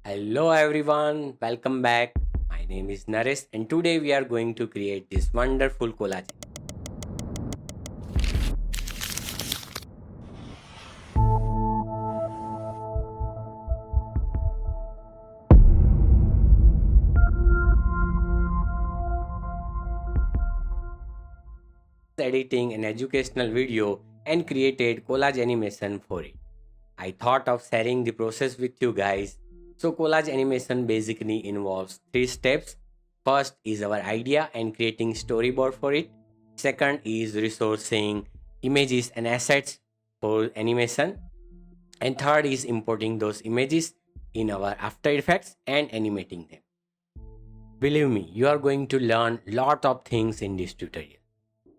Hello everyone, welcome back. My name is Naresh and today we are going to create this wonderful collage. Editing an educational video and created collage animation for it. I thought of sharing the process with you guys. So collage animation basically involves three steps. First is our idea and creating storyboard for it. Second is resourcing images and assets for animation. And third is importing those images in our After Effects and animating them. Believe me, you are going to learn lot of things in this tutorial.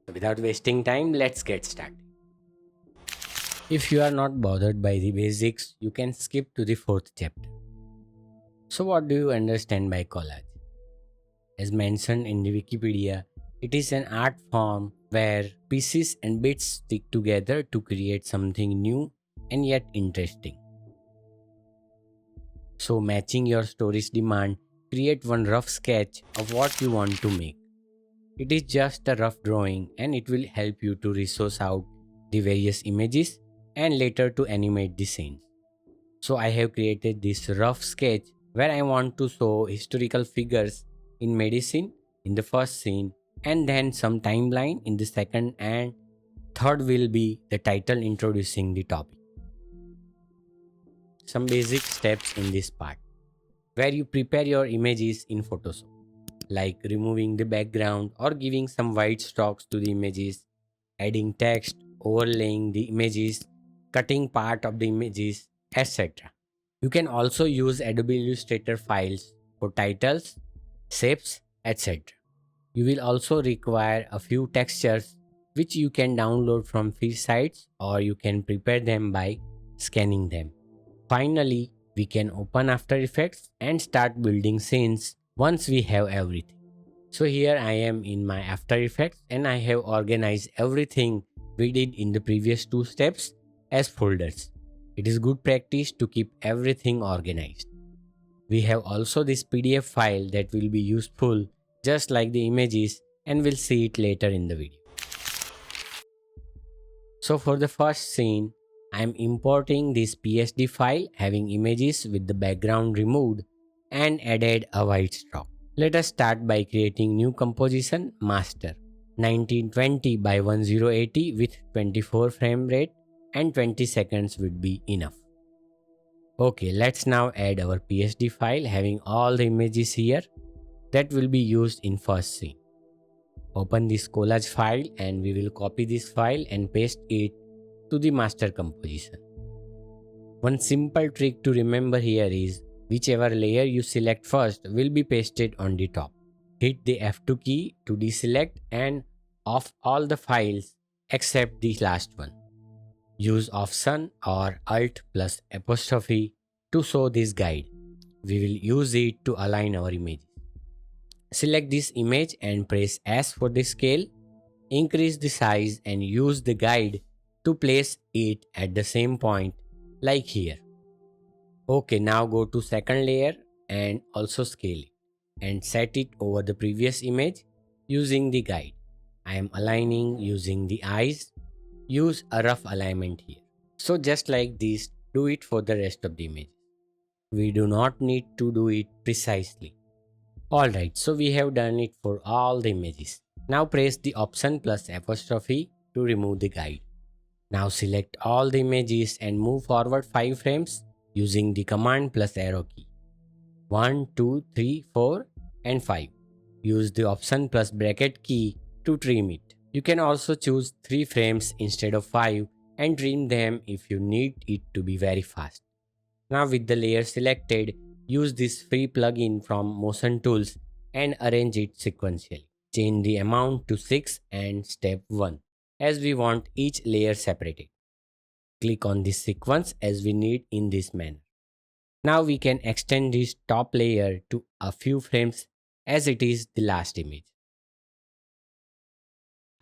So without wasting time, let's get started. If you are not bothered by the basics, you can skip to the fourth chapter. So what do you understand by collage? As mentioned in the Wikipedia, it is an art form where pieces and bits stick together to create something new and yet interesting. So matching your story's demand, create one rough sketch of what you want to make. It is just a rough drawing and it will help you to resource out the various images and later to animate the scenes. So I have created this rough sketch where I want to show historical figures in medicine in the first scene and then some timeline in the second, and third will be the title introducing the topic. Some basic steps in this part where you prepare your images in Photoshop, like removing the background or giving some white strokes to the images, adding text, overlaying the images, cutting part of the images, etc. You can also use Adobe Illustrator files for titles, shapes, etc. You will also require a few textures which you can download from free sites or you can prepare them by scanning them. Finally, we can open After Effects and start building scenes once we have everything. So here I am in my After Effects and I have organized everything we did in the previous two steps as folders. It is good practice to keep everything organized. We have also this PDF file that will be useful just like the images, and we'll see it later in the video. So for the first scene, I am importing this PSD file having images with the background removed and added a white stroke. Let us start by creating new composition master 1920 by 1080 with 24 frame rate and 20 seconds would be enough. Okay, let's now add our PSD file having all the images here that will be used in first scene. Open this collage file and we will copy this file and paste it to the master composition. One simple trick to remember here is whichever layer you select first will be pasted on the top. Hit the F2 key to deselect and off all the files except the last one. Use Option or Alt plus apostrophe to show this guide. We will use it to align our images. Select this image and press S for the scale. Increase the size and use the guide to place it at the same point like here. Okay, now go to second layer and also scale it and set it over the previous image using the guide. I am aligning using the eyes. Use a rough alignment here. So just like this, do it for the rest of the image. We do not need to do it precisely. Alright, so we have done it for all the images. Now press the Option plus apostrophe to remove the guide. Now select all the images and move forward 5 frames using the Command plus arrow key. 1, 2, 3, 4 and 5. Use the Option plus bracket key to trim it. You can also choose 3 frames instead of 5 and trim them if you need it to be very fast. Now with the layer selected, use this free plugin from Motion Tools and arrange it sequentially. Change the amount to 6 and step 1 as we want each layer separated. Click on this sequence as we need in this manner. Now we can extend this top layer to a few frames as it is the last image.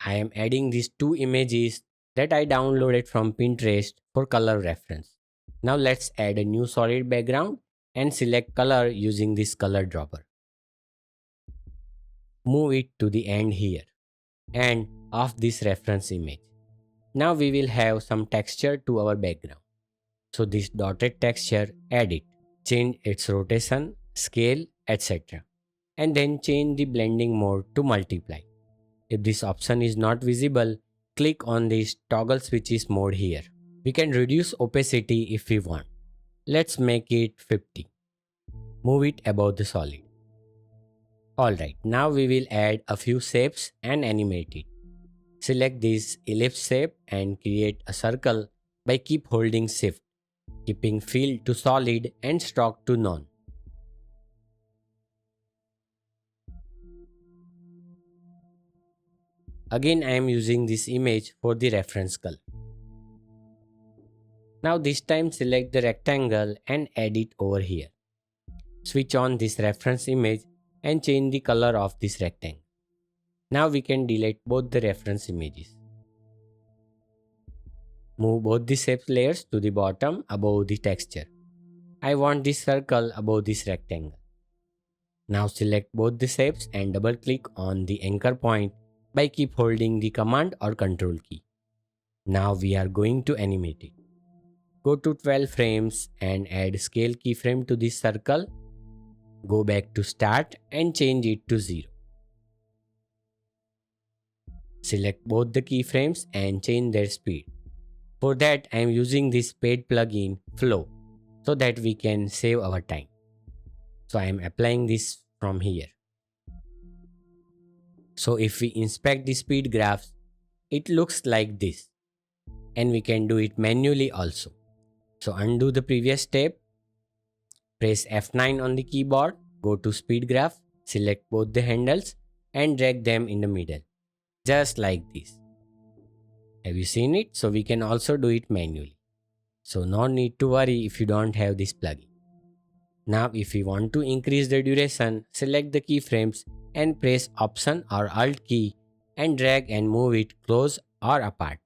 I am adding these 2 images that I downloaded from Pinterest for color reference. Now let's add a new solid background and select color using this color dropper. Move it to the end here and off this reference image. Now we will have some texture to our background. So this dotted texture, add it, change its rotation, scale, etc. And then change the blending mode to multiply. If this option is not visible, click on this toggle switches mode here. We can reduce opacity if we want. Let's make it 50. Move it above the solid. Alright, now we will add a few shapes and animate it. Select this ellipse shape and create a circle by keep holding shift, keeping fill to solid and stroke to none. Again, I am using this image for the reference color. Now this time select the rectangle and add it over here. Switch on this reference image and change the color of this rectangle. Now we can delete both the reference images. Move both the shape layers to the bottom above the texture. I want this circle above this rectangle. Now select both the shapes and double click on the anchor point by keep holding the command or control key. Now we are going to animate it. Go to 12 frames and add scale keyframe to this circle. Go back to start and change it to 0. Select both the keyframes and change their speed. For that, I am using this paid plugin Flow so that we can save our time. So I am applying this from here. So if we inspect the speed graphs, it looks like this. And we can do it manually also. So undo the previous step. Press F9 on the keyboard. Go to speed graph. Select both the handles and drag them in the middle. Just like this. Have you seen it? So we can also do it manually. So no need to worry if you don't have this plugin. Now if we want to increase the duration, select the keyframes and press Option or Alt key and drag and move it close or apart.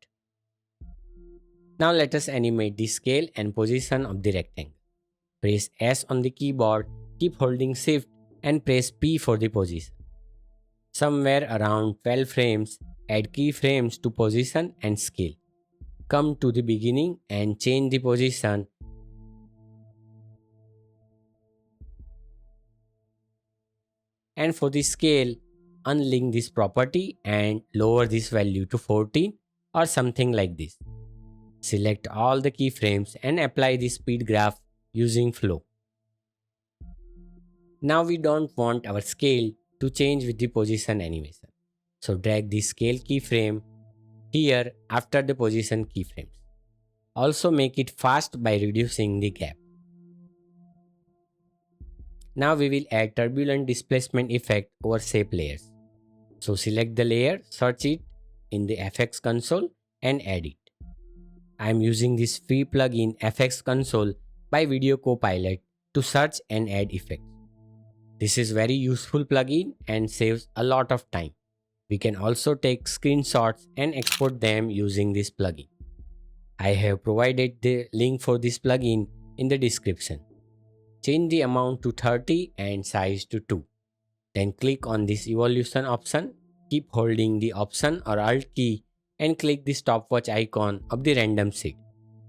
Now let us animate the scale and position of the rectangle. Press S on the keyboard, keep holding Shift and press P for the position. Somewhere around 12 frames, add keyframes to position and scale. Come to the beginning and change the position. And for the scale, unlink this property and lower this value to 14 or something like this. Select all the keyframes and apply the speed graph using Flow. Now we don't want our scale to change with the position animation. So drag the scale keyframe here after the position keyframes. Also make it fast by reducing the gap. Now we will add turbulent displacement effect over shape layers. So select the layer, search it in the FX console and add it. I am using this free plugin FX console by Video Copilot to search and add effects. This is very useful plugin and saves a lot of time. We can also take screenshots and export them using this plugin. I have provided the link for this plugin in the description. Change the amount to 30 and size to 2. Then click on this evolution option. Keep holding the Option or Alt key and click the stopwatch icon of the random seed.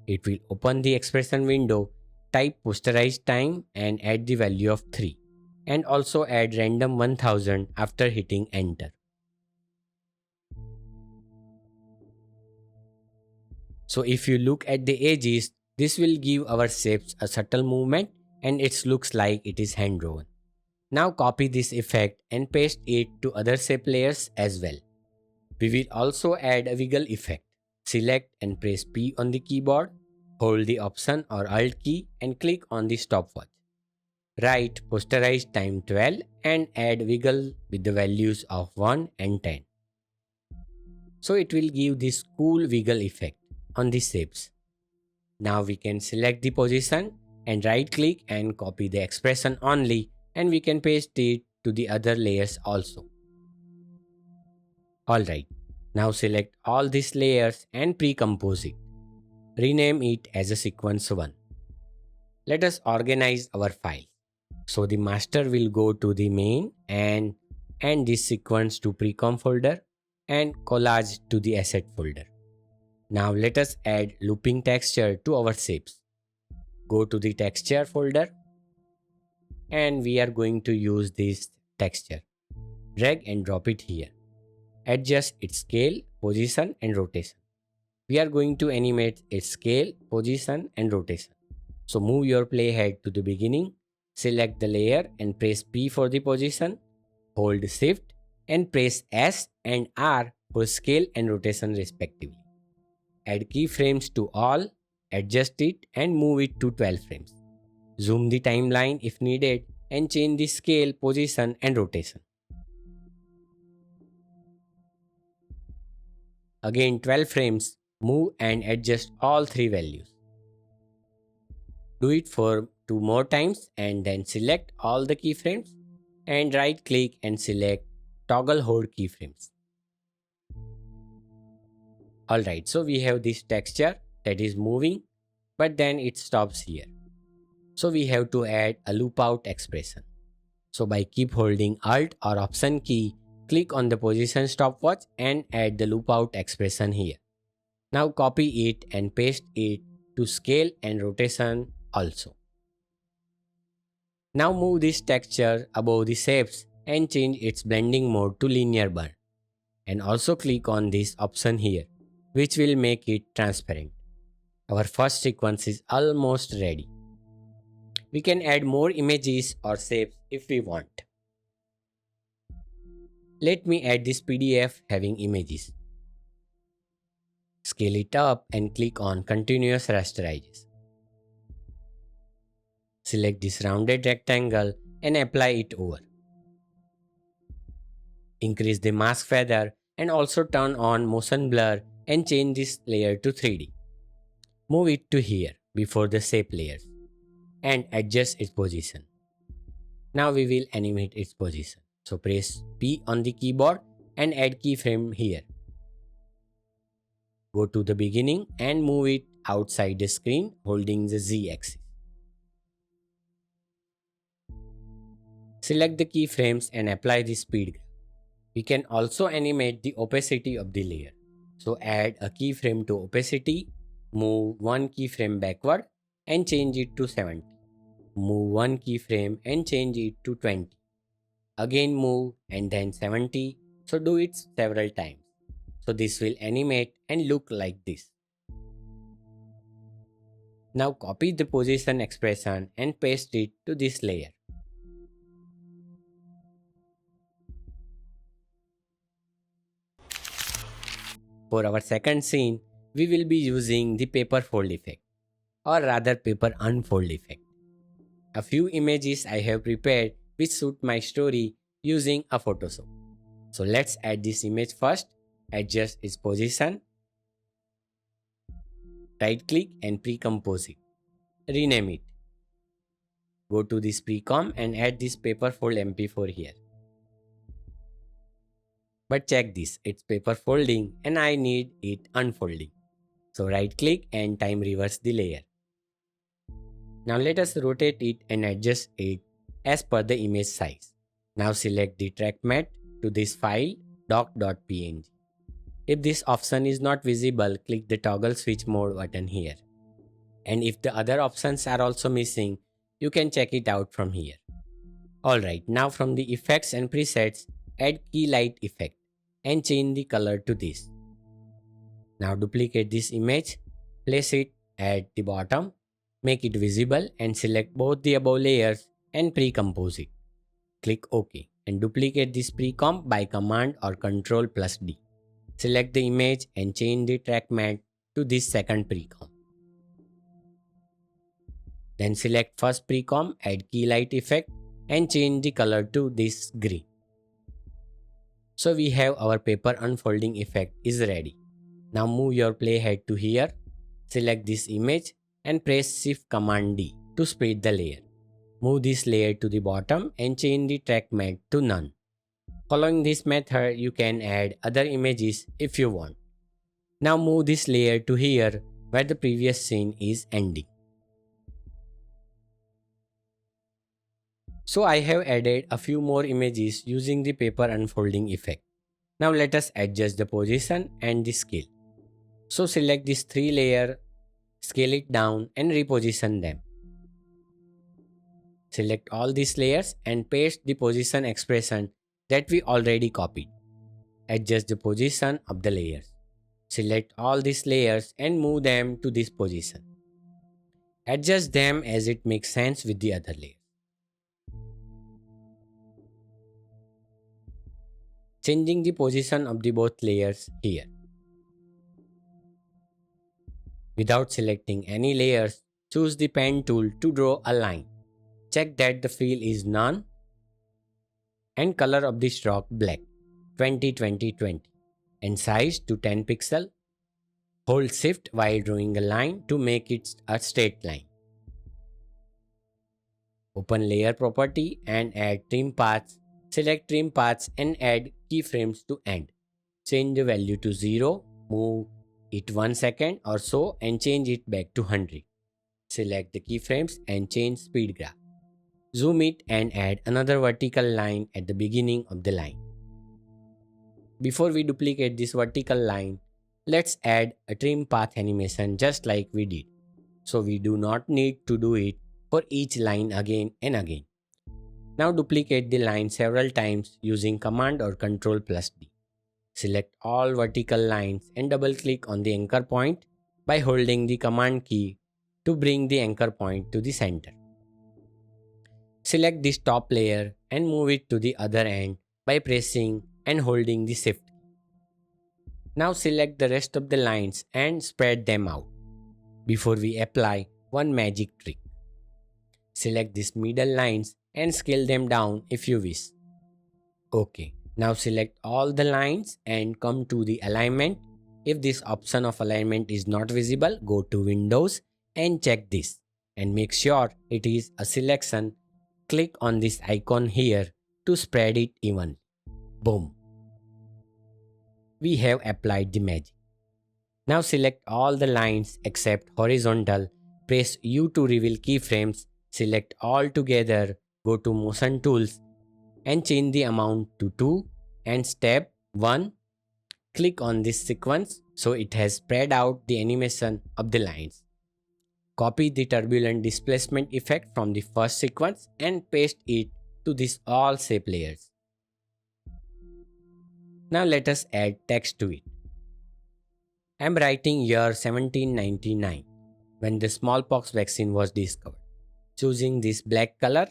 It will open the expression window. Type Posterise time and add the value of 3. And also add random 1000 after hitting enter. So if you look at the edges, this will give our shapes a subtle movement and it looks like it is hand drawn. Now copy this effect and paste it to other shape layers as well. We will also add a wiggle effect. Select and press P on the keyboard, hold the Option or Alt key and click on the stopwatch. Write Posterize time 12 and add wiggle with the values of 1 and 10. So it will give this cool wiggle effect on the shapes. Now we can select the position and right click and copy the expression only and we can paste it to the other layers also. Alright, now select all these layers and pre-compose it. Rename it as a sequence 1. Let us organize our file. So the master will go to the main and this sequence to precom folder and collage to the asset folder. Now let us add looping texture to our shapes. Go to the texture folder and we are going to use this texture. Drag and drop it here. Adjust its scale, position and rotation. We are going to animate its scale, position and rotation. So move your playhead to the beginning, select the layer and press P for the position, hold Shift and press S and R for scale and rotation respectively. Add keyframes to all, adjust it and move it to 12 frames. Zoom the timeline if needed and change the scale, position and rotation. Again 12 frames, move and adjust all three values. Do it for 2 more times and then select all the keyframes and right click and select toggle hold keyframes. Alright, so we have this texture that is moving but then it stops here. So we have to add a loop out expression. So by keep holding Alt or Option key, click on the position stopwatch and add the loop out expression here. Now copy it and paste it to scale and rotation also. Now move this texture above the shapes and change its blending mode to linear burn. And also click on this option here, which will make it transparent. Our first sequence is almost ready. We can add more images or shapes if we want. Let me add this PDF having images. Scale it up and click on Continuous Rasterize. Select this rounded rectangle and apply it over. Increase the mask feather and also turn on motion blur and change this layer to 3D. Move it to here before the shape layers and adjust its position. Now we will animate its position. So press P on the keyboard and add keyframe here. Go to the beginning and move it outside the screen holding the Z axis. Select the keyframes and apply the speed graph. We can also animate the opacity of the layer. So add a keyframe to opacity, move one keyframe backward and change it to 70. Move one keyframe and change it to 20. Again move and then 70. So do it several times. So this will animate and look like this. Now copy the position expression and paste it to this layer. For our second scene, we will be using the paper fold effect, or rather paper unfold effect. A few images I have prepared which suit my story using a Photoshop. So let's add this image first, adjust its position, right click and pre-compose it, rename it. Go to this pre-com and add this paper fold MP4 here. But check this, it's paper folding and I need it unfolding. So right click and time reverse the layer. Now let us rotate it and adjust it as per the image size. Now select the track mat to this file doc.png. If this option is not visible, click the toggle switch mode button here. And if the other options are also missing, you can check it out from here. Alright, now from the effects and presets, add key light effect and change the color to this. Now duplicate this image, place it at the bottom, make it visible and select both the above layers and pre-compose it. Click OK and duplicate this pre-comp by Command or Ctrl+D. Select the image and change the track mat to this second pre-comp. Then select first pre-comp, add key light effect and change the color to this green. So we have our paper unfolding effect is ready. Now move your playhead to here, select this image and press Shift Command D to split the layer. Move this layer to the bottom and change the track mat to none. Following this method, you can add other images if you want. Now move this layer to here where the previous scene is ending. So I have added a few more images using the paper unfolding effect. Now let us adjust the position and the scale. So select these 3 layers, scale it down and reposition them. Select all these layers and paste the position expression that we already copied. Adjust the position of the layers. Select all these layers and move them to this position. Adjust them as it makes sense with the other layers. Changing the position of the both layers here. Without selecting any layers, choose the pen tool to draw a line. Check that the fill is none and color of the stroke black 20-20-20 and size to 10 pixel. Hold shift while drawing a line to make it a straight line. Open layer property and add trim paths. Select trim paths and add keyframes to end. Change the value to 0, move it 1 second or so and change it back to 100. Select the keyframes and change speed graph. Zoom it and add another vertical line at the beginning of the line. Before we duplicate this vertical line, let's add a trim path animation just like we did. So we do not need to do it for each line again and again. Now duplicate the line several times using Command or Ctrl+D. Select all vertical lines and double click on the anchor point by holding the Command key to bring the anchor point to the center. Select this top layer and move it to the other end by pressing and holding the Shift. Now select the rest of the lines and spread them out. Before we apply one magic trick. Select these middle lines and scale them down if you wish. OK, now select all the lines and come to the alignment. If this option of alignment is not visible, go to Windows and check this and make sure it is a selection. Click on this icon here to spread it evenly. Boom. We have applied the magic. Now select all the lines except horizontal. Press U to reveal keyframes. Select all together. Go to Motion Tools and change the amount to 2 and step 1. Click on this sequence so it has spread out the animation of the lines. Copy the turbulent displacement effect from the first sequence and paste it to these all shape layers. Now let us add text to it. I am writing year 1799 when the smallpox vaccine was discovered. Choosing this black color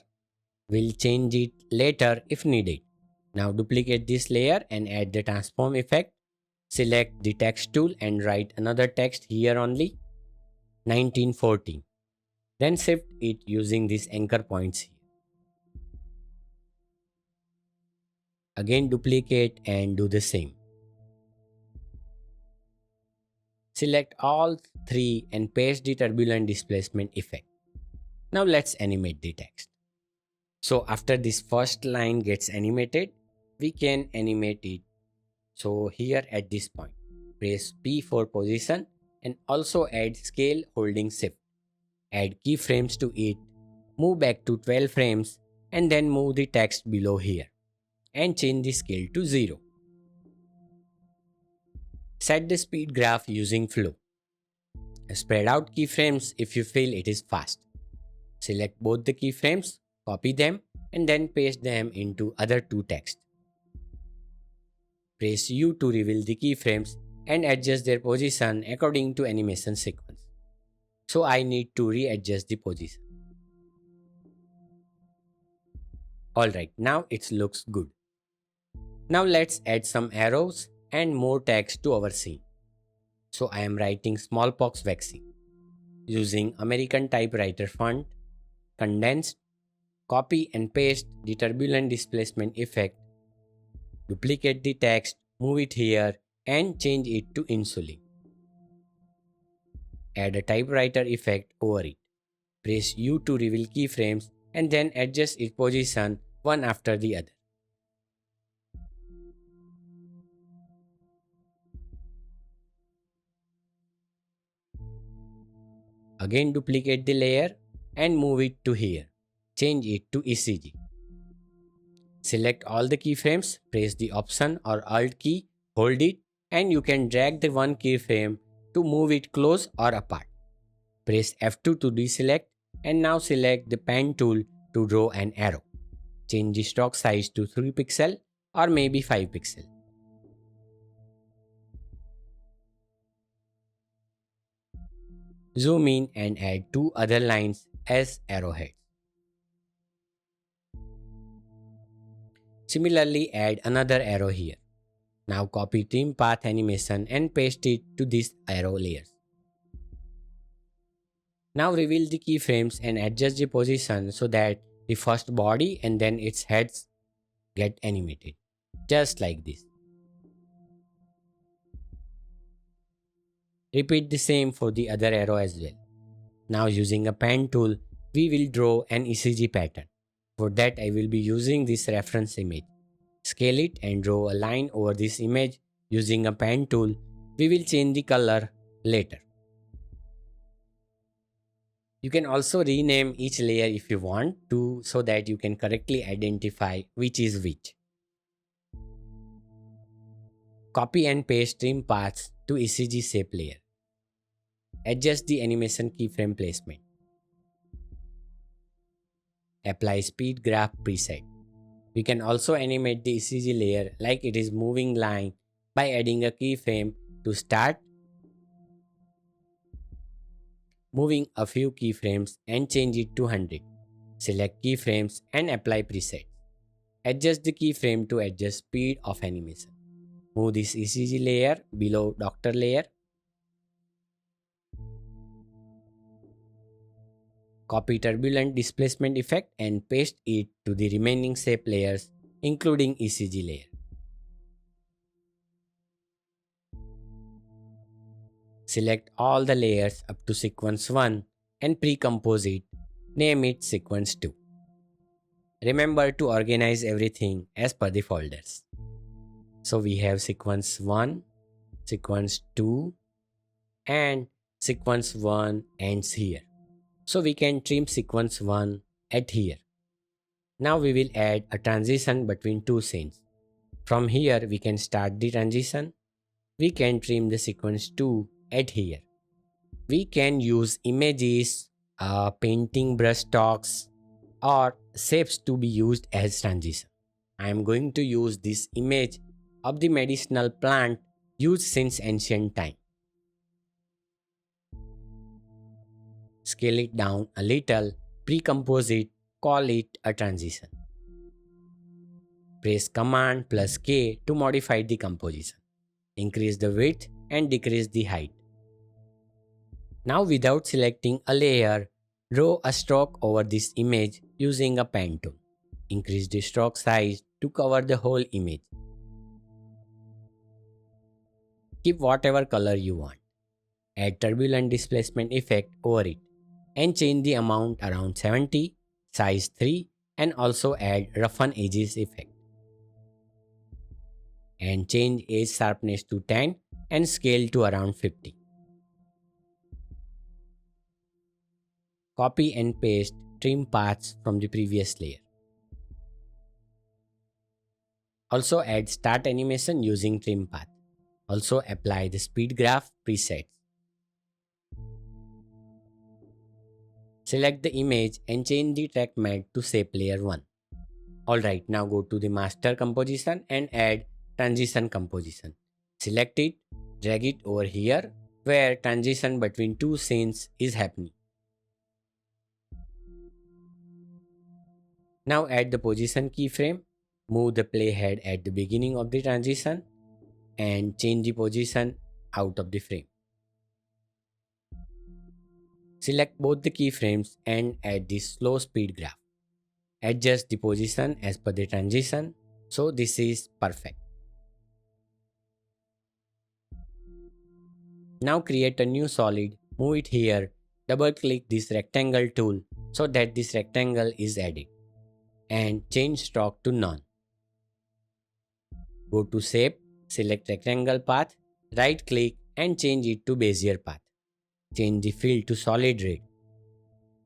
will change it later if needed. Now duplicate this layer and add the transform effect. Select the text tool and write another text here only. 1914. Then shift it using these anchor points here. Again duplicate and do the same. Select all 3 and paste the turbulent displacement effect. Now let's animate the text. So after this first line gets animated, we can animate it. So here at this point, press P for position and also add scale holding shift. Add keyframes to it, move back to 12 frames and then move the text below here and change the scale to 0. Set the speed graph using flow. Spread out keyframes if you feel it is fast. Select both the keyframes, copy them and then paste them into other 2 text. Press U to reveal the keyframes and adjust their position according to animation sequence. So I need to readjust the position. Alright, now it looks good. Now let's add some arrows and more text to our scene. So I am writing smallpox vaccine. Using American typewriter font, condensed, copy and paste the turbulent displacement effect. Duplicate the text, move it here and change it to insulin. Add a typewriter effect over it. Press U to reveal keyframes and then adjust its position one after the other. Again duplicate the layer and move it to here. Change it to ECG. Select all the keyframes, press the Option or Alt key, hold it, and you can drag the one keyframe to move it close or apart. Press F2 to deselect, and now select the pen tool to draw an arrow. Change the stroke size to 3 pixel or maybe 5 pixel. Zoom in and add 2 other lines as arrowheads. Similarly, add another arrow here. Now copy trim path animation and paste it to these arrow layers. Now reveal the keyframes and adjust the position so that the first body and then its heads get animated. Just like this. Repeat the same for the other arrow as well. Now using a pen tool, we will draw an ECG pattern. For that I will be using this reference image. Scale it and draw a line over this image using a pen tool. We will change the color later. You can also rename each layer if you want to so that you can correctly identify which is which. Copy and paste trim paths to ECG shape layer. Adjust the animation keyframe placement. Apply speed graph preset. We can also animate the ECG layer like it is moving line by adding a keyframe to start, moving a few keyframes and change it to 100. Select keyframes and apply presets. Adjust the keyframe to adjust speed of animation. Move this ECG layer below doctor layer. Copy turbulent displacement effect and paste it to the remaining shape layers including ECG layer. Select all the layers up to sequence 1 and pre-compose it. Name it sequence 2. Remember to organize everything as per the folders. So we have sequence 1, sequence 2 and sequence 1 ends here. So we can trim sequence 1 at here. Now we will add a transition between two scenes. From here we can start the transition. We can trim the sequence 2 at here. We can use images, painting brush strokes or shapes to be used as transition. I am going to use this image of the medicinal plant used since ancient time. Scale it down a little, pre-compose it, call it a transition. Press Command plus K to modify the composition. Increase the width and decrease the height. Now without selecting a layer, draw a stroke over this image using a pen tool. Increase the stroke size to cover the whole image. Keep whatever color you want. Add turbulent displacement effect over it and change the amount around 70, size 3 and also add roughen edges effect. And change edge sharpness to 10 and scale to around 50. Copy and paste trim paths from the previous layer. Also add start animation using trim path. Also apply the speed graph presets. Select the image and change the track matte to shape layer 1. Alright, now go to the master composition and add transition composition. Select it, drag it over here where transition between two scenes is happening. Now add the position keyframe, move the playhead at the beginning of the transition and change the position out of the frame. Select both the keyframes and add the slow speed graph. Adjust the position as per the transition, so this is perfect. Now create a new solid, move it here, double click this rectangle tool so that this rectangle is added and change stroke to none. Go to shape, select rectangle path, right click and change it to Bezier path. Change the fill to solid red.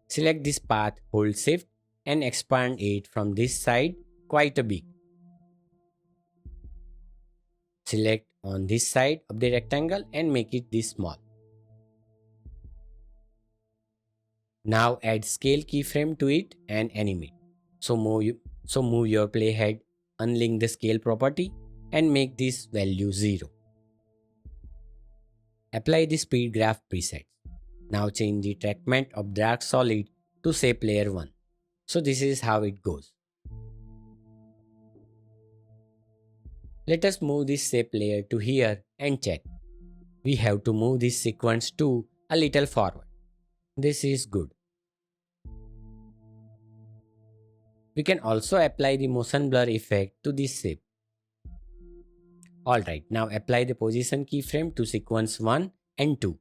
Select this path, hold shift and expand it from this side quite a big. Select on this side of the rectangle and make it this small. Now add scale keyframe to it and animate. So move your playhead, unlink the scale property and make this value 0. Apply the speed graph presets. Now change the treatment of dark solid to shape layer 1. So this is how it goes. Let us move this shape layer to here and check. We have to move this sequence 2 a little forward. This is good. We can also apply the motion blur effect to this shape. Alright, now apply the position keyframe to sequence 1 and 2.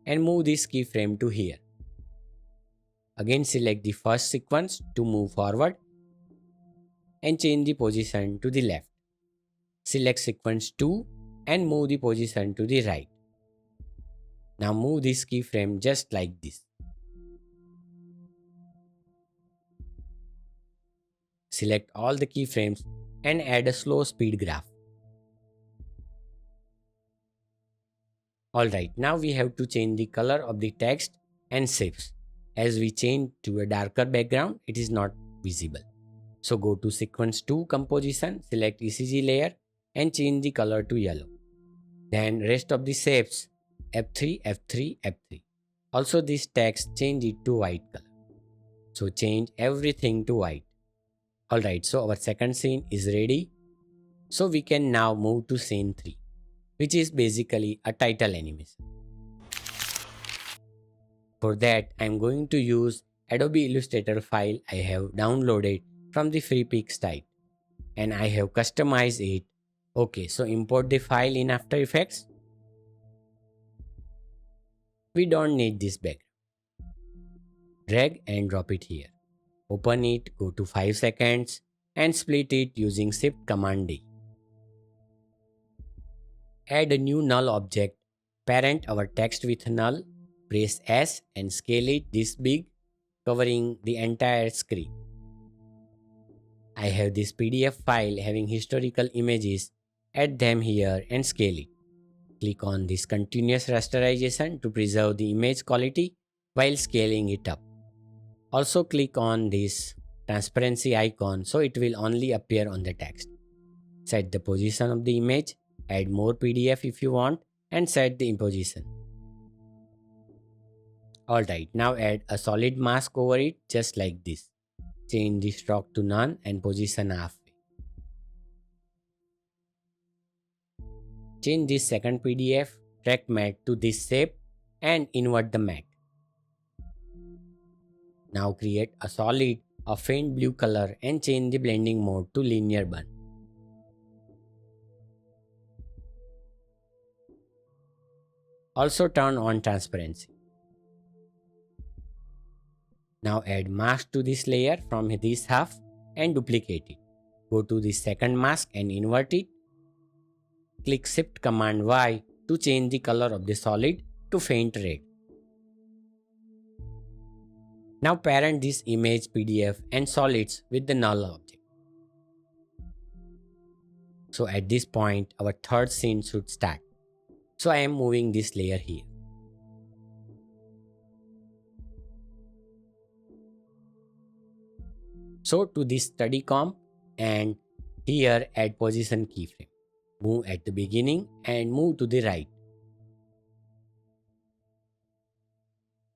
And move this keyframe to here. Again select the first sequence to move forward and change the position to the left. Select sequence 2 and move the position to the right. Now move this keyframe just like this. Select all the keyframes and add a slow speed graph. Alright, now we have to change the color of the text and shapes. As we change to a darker background, it is not visible. So go to sequence 2 composition, select ECG layer and change the color to yellow. Then rest of the shapes F3, F3, F3. Also this text, change it to white color. So change everything to white. Alright, so our second scene is ready. So we can now move to scene 3, which is basically a title animation. For that, I am going to use Adobe Illustrator file I have downloaded from the Freepik site and I have customized it. Okay, so import the file in After Effects. We don't need this background. Drag and drop it here. Open it, go to 5 seconds and split it using Shift Command D. Add a new null object, parent our text with null, press S and scale it this big, covering the entire screen. I have this PDF file having historical images, add them here and scale it. Click on this continuous rasterization to preserve the image quality while scaling it up. Also click on this transparency icon so it will only appear on the text. Set the position of the image, add more PDF if you want and set the position. Alright, now add a solid mask over it just like this. Change the stroke to none and position halfway. Change this second PDF track matte to this shape and invert the matte. Now create a solid, a faint blue color and change the blending mode to linear burn. Also turn on transparency. Now add mask to this layer from this half and duplicate it. Go to the second mask and invert it. Click Shift Command Y to change the color of the solid to faint red. Now parent this image PDF and solids with the null object. So at this point our third scene should start. So I am moving this layer here. So to this study comp and here add position keyframe. Move at the beginning and move to the right.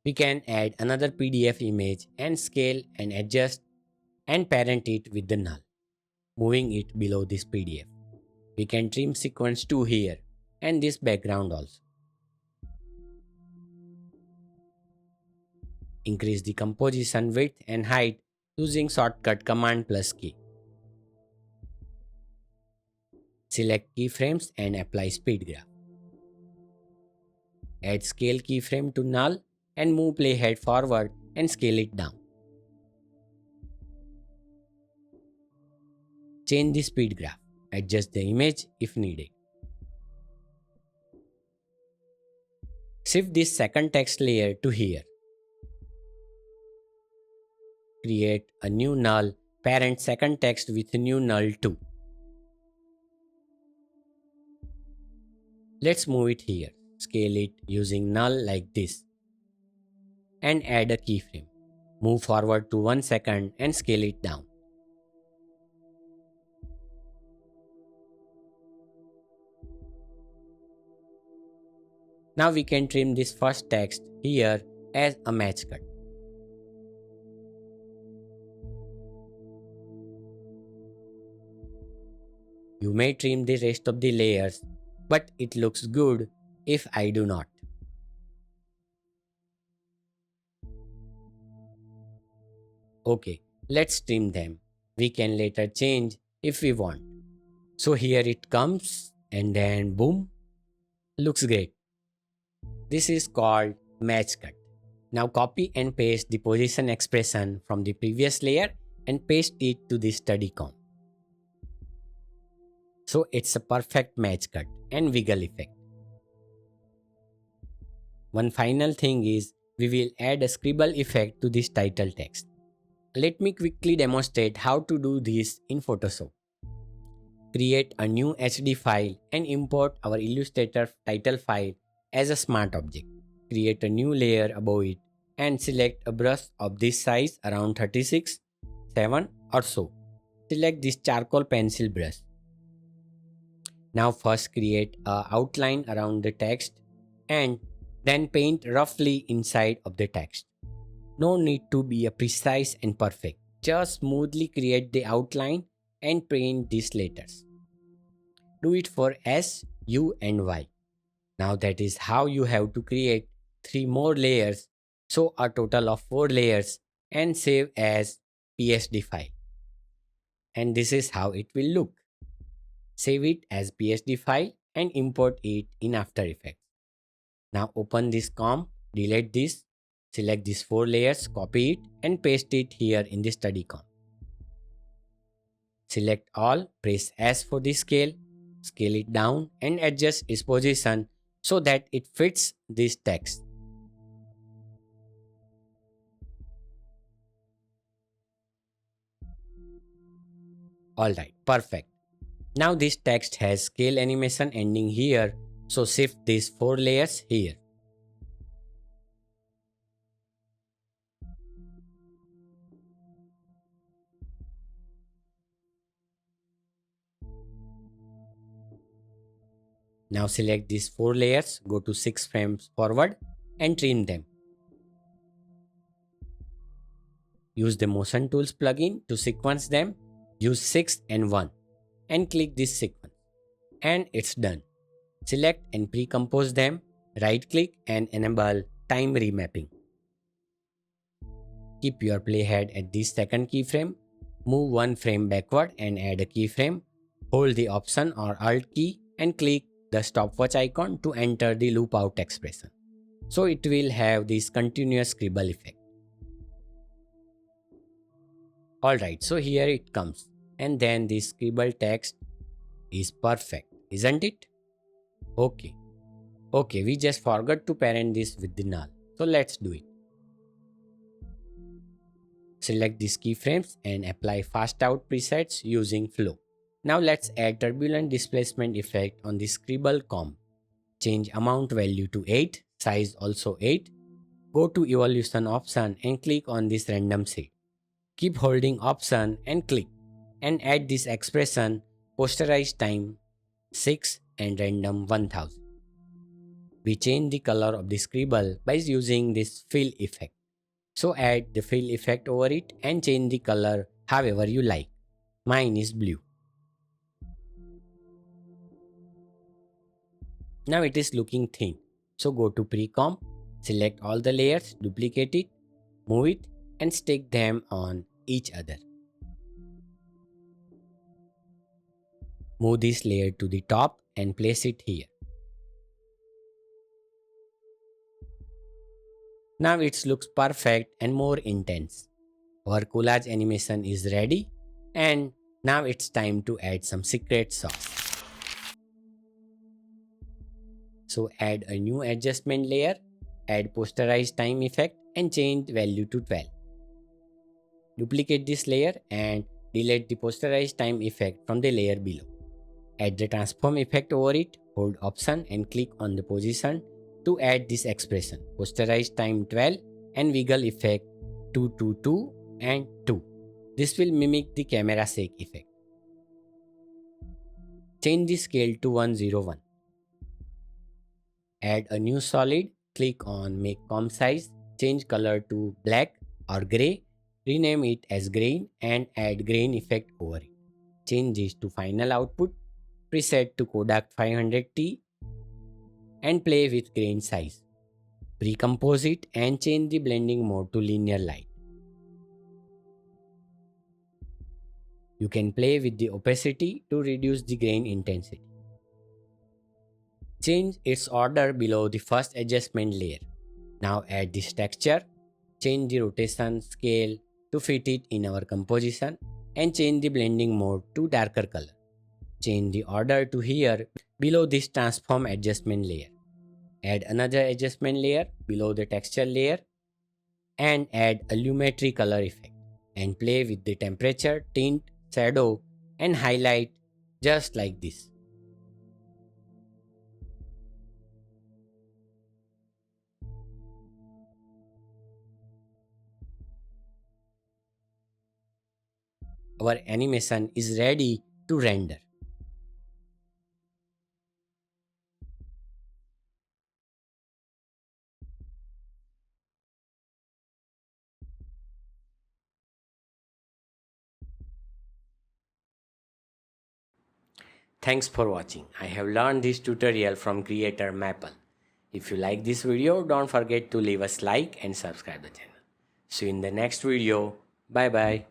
We can add another PDF image and scale and adjust and parent it with the null, moving it below this PDF. We can trim sequence 2 here and this background also. Increase the composition width and height using shortcut Command plus K. Select keyframes and apply speed graph. Add scale keyframe to null and move playhead forward and scale it down. Change the speed graph. Adjust the image if needed. Shift this second text layer to here. create a new null parent second text with new null too. Let's move it here, scale it using null like this, and add a keyframe. Move forward to 1 second and scale it down. Now we can trim this first text here as a match cut. You may trim the rest of the layers, but it looks good if I do not. Okay, let's trim them. We can later change if we want. So here it comes and then boom, looks great. This is called match cut. Now copy and paste the position expression from the previous layer and paste it to the study comp. So it's a perfect match cut and wiggle effect. One final thing is we will add a scribble effect to this title text. Let me quickly demonstrate how to do this in Photoshop. Create a new HD file and import our Illustrator title file as a smart object. Create a new layer above it and select a brush of this size around 36, 7 or so. Select this charcoal pencil brush. Now first create an outline around the text and then paint roughly inside of the text. No need to be precise and perfect. Just smoothly create the outline and paint these letters. Do it for S, U and Y. Now that is how you have to create 3 more layers, so a total of 4 layers, and save as PSD file. And this is how it will look. Save it as PSD file and import it in After Effects. Now open this comp, delete this, select these 4 layers, copy it and paste it here in the study comp. Select all, press S for the scale, scale it down and adjust its position so that it fits this text. Alright, perfect. Now this text has scale animation ending here, so shift these 4 layers here. Now select these 4 layers, go to 6 frames forward and trim them. Use the Motion Tools plugin to sequence them. Use 6 and 1 and click this sequence. And it's done. Select and pre-compose them. Right click and enable time remapping. Keep your playhead at this second keyframe. Move 1 frame backward and add a keyframe. Hold the Option or Alt key and click the stopwatch icon to enter the loop out expression. So it will have this continuous scribble effect. Alright, so here it comes. And then this scribble text is perfect, isn't it? Okay, we just forgot to parent this with the null. So let's do it. Select these keyframes and apply fast out presets using flow. Now let's add turbulent displacement effect on the scribble comp. Change amount value to 8, size also 8. Go to evolution option and click on this random seed. Keep holding option and click and add this expression Posterise time 6 and random 1000. We change the color of the scribble by using this fill effect. So add the fill effect over it and change the color however you like. Mine is blue. Now it is looking thin. So go to pre-comp, select all the layers, duplicate it, move it and stick them on each other. Move this layer to the top and place it here. Now it looks perfect and more intense. Our collage animation is ready and now it's time to add some secret sauce. So add a new adjustment layer, add Posterise time effect and change value to 12. Duplicate this layer and delete the posterized time effect from the layer below. Add the transform effect over it, hold option and click on the position to add this expression, posterized time 12 and wiggle effect 222 and 2. This will mimic the camera shake effect. Change the scale to 101. Add a new solid, click on make comp size, change color to black or grey, rename it as grain and add grain effect over it. Change this to final output, preset to Kodak 500T and play with grain size. Recompose it and change the blending mode to linear light. You can play with the opacity to reduce the grain intensity. Change its order below the first adjustment layer. Now add this texture, change the rotation scale to fit it in our composition and change the blending mode to darker color. Change the order to here below this transform adjustment layer. Add another adjustment layer below the texture layer and add a lumetri color effect and play with the temperature, tint, shadow and highlight just like this. Our animation is ready to render. Thanks for watching. I have learned this tutorial from creator Maple. If you like this video, don't forget to leave us like and subscribe the channel. See you in the next video. Bye bye.